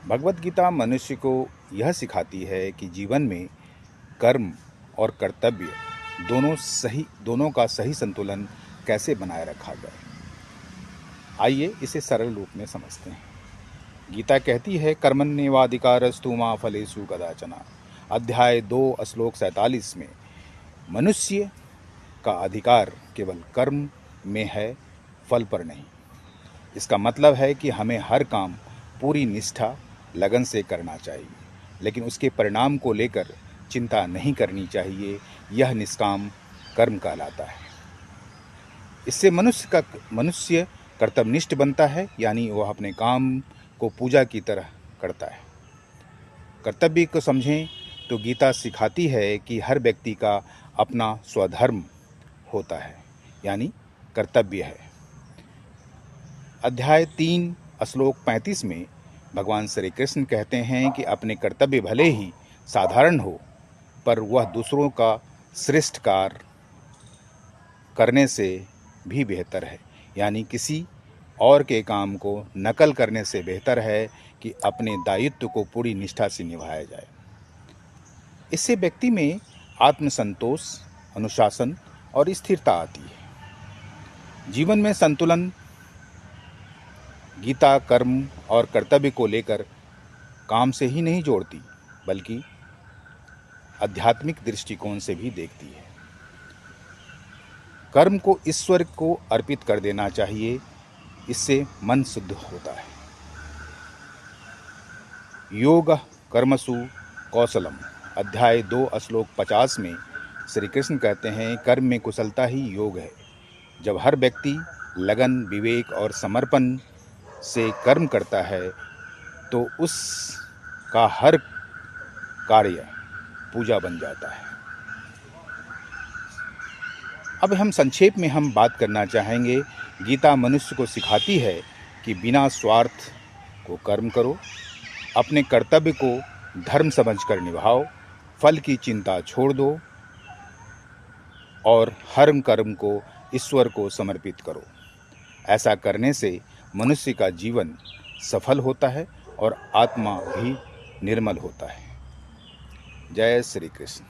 भगवत गीता मनुष्य को यह सिखाती है कि जीवन में कर्म और कर्तव्य दोनों का सही संतुलन कैसे बनाए रखा जाए। आइए इसे सरल रूप में समझते हैं। गीता कहती है, कर्मण्येवाधिकारस्तु मा फलेषु कदाचन। अध्याय 2 श्लोक 47 में मनुष्य का अधिकार केवल कर्म में है, फल पर नहीं। इसका मतलब है कि हमें हर काम पूरी निष्ठा लगन से करना चाहिए, लेकिन उसके परिणाम को लेकर चिंता नहीं करनी चाहिए। यह निष्काम कर्म कहलाता है। इससे मनुष्य कर्तव्यनिष्ठ बनता है, यानी वह अपने काम को पूजा की तरह करता है। कर्तव्य को समझें तो गीता सिखाती है कि हर व्यक्ति का अपना स्वधर्म होता है, यानी कर्तव्य है। अध्याय 3 श्लोक 35 में भगवान श्री कृष्ण कहते हैं कि अपने कर्तव्य भले ही साधारण हो, पर वह दूसरों का श्रेष्ठ कार्य करने से भी बेहतर है। यानी किसी और के काम को नकल करने से बेहतर है कि अपने दायित्व को पूरी निष्ठा से निभाया जाए। इससे व्यक्ति में आत्मसंतोष, अनुशासन और स्थिरता आती है। जीवन में संतुलन गीता कर्म और कर्तव्य को लेकर काम से ही नहीं जोड़ती, बल्कि आध्यात्मिक दृष्टिकोण से भी देखती है। कर्म को ईश्वर को अर्पित कर देना चाहिए, इससे मन शुद्ध होता है। योग कर्मसु कौशलम। अध्याय 2 श्लोक 50 में श्री कृष्ण कहते हैं, कर्म में कुशलता ही योग है। जब हर व्यक्ति लगन, विवेक और समर्पण से कर्म करता है तो उसका हर कार्य पूजा बन जाता है। अब हम संक्षेप में बात करना चाहेंगे। गीता मनुष्य को सिखाती है कि बिना स्वार्थ को कर्म करो, अपने कर्तव्य को धर्म समझकर निभाओ, फल की चिंता छोड़ दो और हर कर्म को ईश्वर को समर्पित करो। ऐसा करने से मनुष्य का जीवन सफल होता है और आत्मा भी निर्मल होता है। जय श्री कृष्ण।